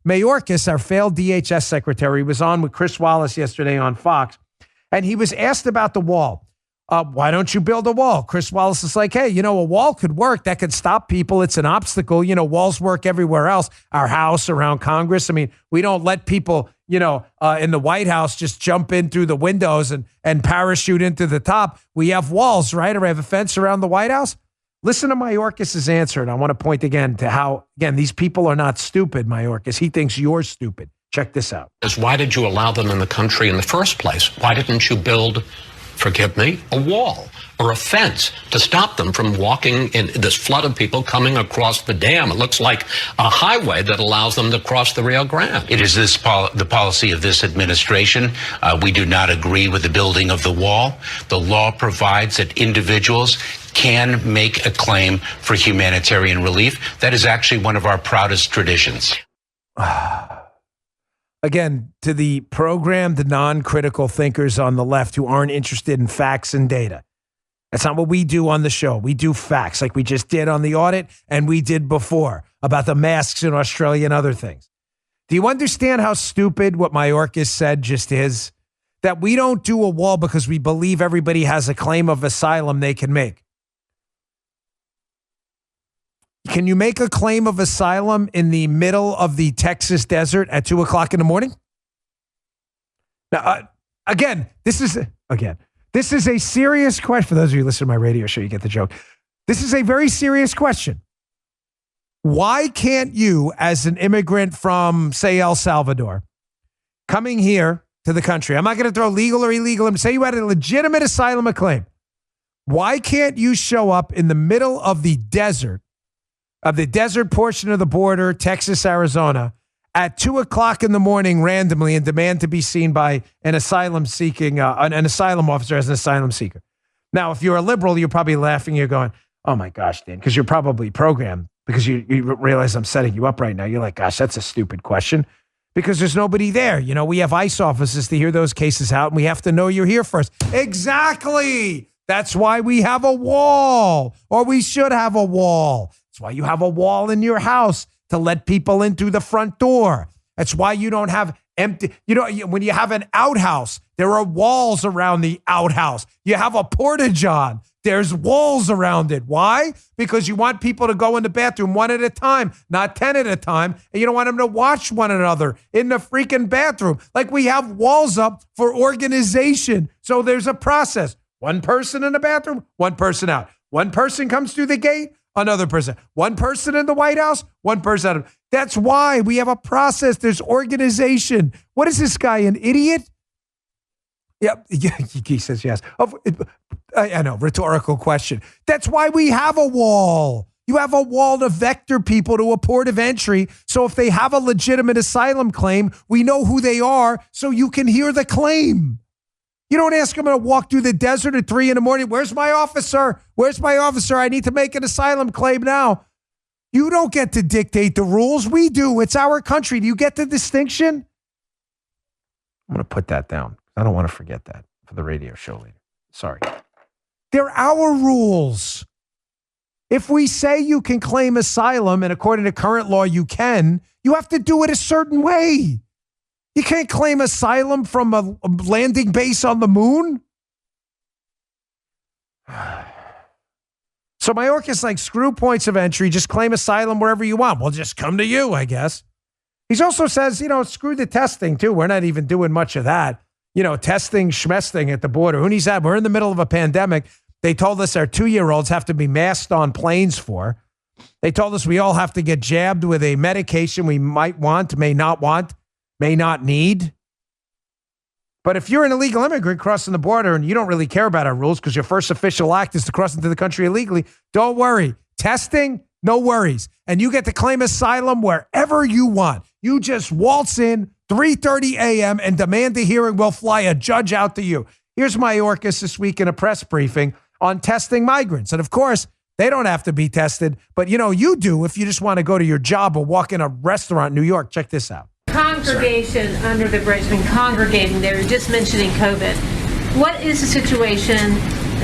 Mayorkas, our failed DHS secretary, was on with Chris Wallace yesterday on Fox, and he was asked about the wall. Why don't you build a wall? Chris Wallace is like, hey, a wall could work. That could stop people. It's an obstacle. Walls work everywhere else. Our house, around Congress. I mean, we don't let people, in the White House just jump in through the windows and parachute into the top. We have walls, right? Or we have a fence around the White House. Listen to Mayorkas' answer, and I want to point again to how, these people are not stupid, Mayorkas. He thinks you're stupid. Check this out. Why did you allow them in the country in the first place? Why didn't you build, forgive me, a wall or a fence to stop them from walking in this flood of people coming across the dam? It looks like a highway that allows them to cross the Rio Grande. It is the policy of this administration. We do not agree with the building of the wall. The law provides that individuals can make a claim for humanitarian relief. That is actually one of our proudest traditions. Again, to the programmed, non-critical thinkers on the left who aren't interested in facts and data. That's not what we do on the show. We do facts like we just did on the audit and we did before about the masks in Australia and other things. Do you understand how stupid what Mayorkas said just is? That we don't do a wall because we believe everybody has a claim of asylum they can make. Can you make a claim of asylum in the middle of the Texas desert at 2 o'clock in the morning? Now, this is a serious question. For those of you who listen to my radio show, you get the joke. This is a very serious question. Why can't you, as an immigrant from, say, El Salvador, coming here to the country, I'm not going to throw legal or illegal, I'm say you had a legitimate asylum claim. Why can't you show up in the middle of the desert portion of the border, Texas, Arizona, at 2 o'clock in the morning randomly and demand to be seen by an asylum officer as an asylum seeker? Now, if you're a liberal, you're probably laughing. You're going, oh my gosh, Dan, because you're probably programmed because you realize I'm setting you up right now. You're like, gosh, that's a stupid question because there's nobody there. We have ICE officers to hear those cases out and we have to know you're here first. Exactly. That's why we have a wall, or we should have a wall. That's why you have a wall in your house to let people in through the front door. That's why you don't have empty, when you have an outhouse, there are walls around the outhouse. You have a porta-john, there's walls around it. Why? Because you want people to go in the bathroom one at a time, not 10 at a time. And you don't want them to watch one another in the freaking bathroom. Like we have walls up for organization. So there's a process. One person in the bathroom, one person out. One person comes through the gate, another person. One person in the White House, one person out. That's why we have a process. There's organization. What is this guy, an idiot? Yep. He says yes. I know, rhetorical question. That's why we have a wall. You have a wall to vector people to a port of entry. So if they have a legitimate asylum claim, we know who they are so you can hear the claim. You don't ask them to walk through the desert at 3 a.m. Where's my officer? Where's my officer? I need to make an asylum claim now. You don't get to dictate the rules. We do. It's our country. Do you get the distinction? I'm going to put that down. I don't want to forget that for the radio show later. Sorry. They're our rules. If we say you can claim asylum, and according to current law you can, you have to do it a certain way. You can't claim asylum from a landing base on the moon. So Mayorkas like, screw points of entry, just claim asylum wherever you want. We'll just come to you, I guess. He also says, screw the testing too. We're not even doing much of that. Testing, schmesting at the border. Who needs that? We're in the middle of a pandemic. They told us our 2-year-olds have to be masked on planes for. They told us we all have to get jabbed with a medication we might want, may not need. But if you're an illegal immigrant crossing the border and you don't really care about our rules because your first official act is to cross into the country illegally, don't worry. Testing, no worries. And you get to claim asylum wherever you want. You just waltz in 3:30 a.m. and demand a hearing. We'll fly a judge out to you. Here's Mayorkas this week in a press briefing on testing migrants. And of course, they don't have to be tested. But you do if you just want to go to your job or walk in a restaurant in New York. Check this out. Congregation under the bridge, been congregating there, just mentioning COVID. What is the situation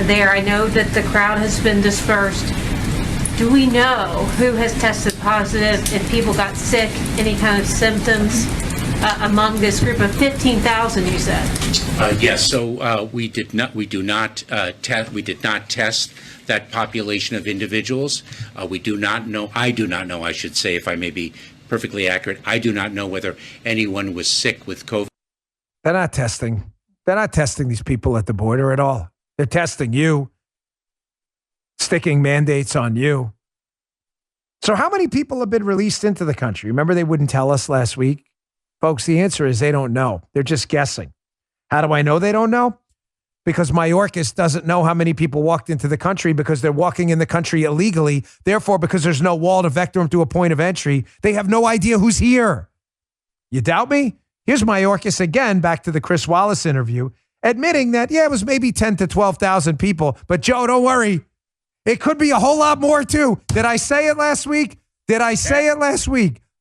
there? I know that the crowd has been dispersed. do we know who has tested positive, if people got sick, any kind of symptoms among this group of 15,000 you said? Yes. So we did not test that population of individuals. We do not know. I do not know. I should say, if I may be perfectly accurate, I do not know whether anyone was sick with COVID. They're not testing. They're not testing these people at the border at all. They're testing you, sticking mandates on you. So how many people have been released into the country? Remember, they wouldn't tell us last week? Folks, the answer is they don't know. They're just guessing. How do I know they don't know? Because Mayorkas doesn't know how many people walked into the country because they're walking in the country illegally. Therefore, because there's no wall to vector them to a point of entry, they have no idea who's here. You doubt me? Here's Mayorkas again, back to the Chris Wallace interview, admitting that, yeah, it was maybe 10 to 12,000 people. But Joe, don't worry. It could be a whole lot more too. Did I say it last week?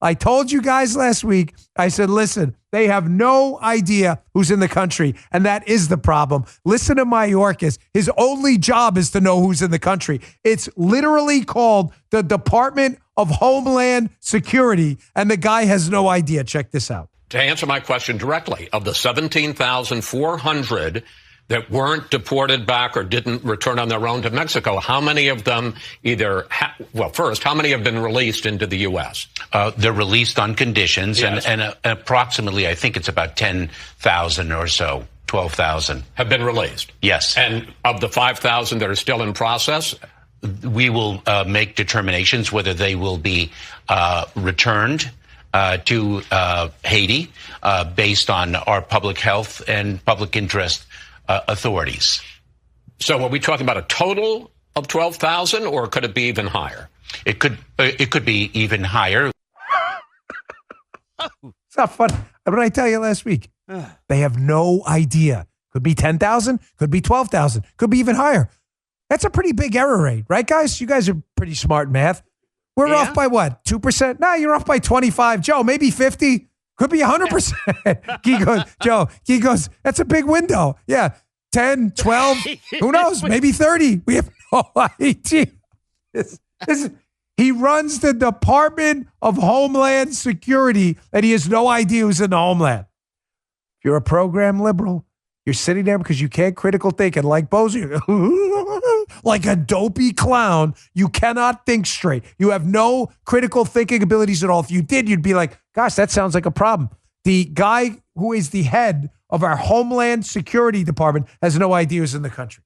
I told you guys last week, I said, listen, they have no idea who's in the country, and that is the problem. Listen to Mayorkas. His only job is to know who's in the country. It's literally called the Department of Homeland Security, and the guy has no idea. Check this out. To answer my question directly, of the 17,400 that weren't deported back or didn't return on their own to Mexico, how many of them first, how many have been released into the U.S.? They're released on conditions, yes. and approximately, I think it's about 10,000 or so, 12,000. Have been released? Yes. And of the 5,000 that are still in process? We will make determinations whether they will be returned to Haiti based on our public health and public interest authorities. So are we talking about a total of 12,000, or could it be even higher? It could be even higher. It's not fun. What did I tell you last week? They have no idea. Could be 10,000, could be 12,000, could be even higher. That's a pretty big error rate, right, guys? You guys are pretty smart in math. We're off by what, 2%? No, you're off by 25. Joe, maybe 50. Could be 100%. He goes, that's a big window. Yeah, 10, 12, who knows? Maybe 30. We have no idea. He runs the Department of Homeland Security, and he has no idea who's in the homeland. If you're a program liberal, you're sitting there because you can't critical think, and like Bozo, like a dopey clown, you cannot think straight. You have no critical thinking abilities at all. If you did, you'd be like, gosh, that sounds like a problem. The guy who is the head of our Homeland Security Department has no idea who's in the country.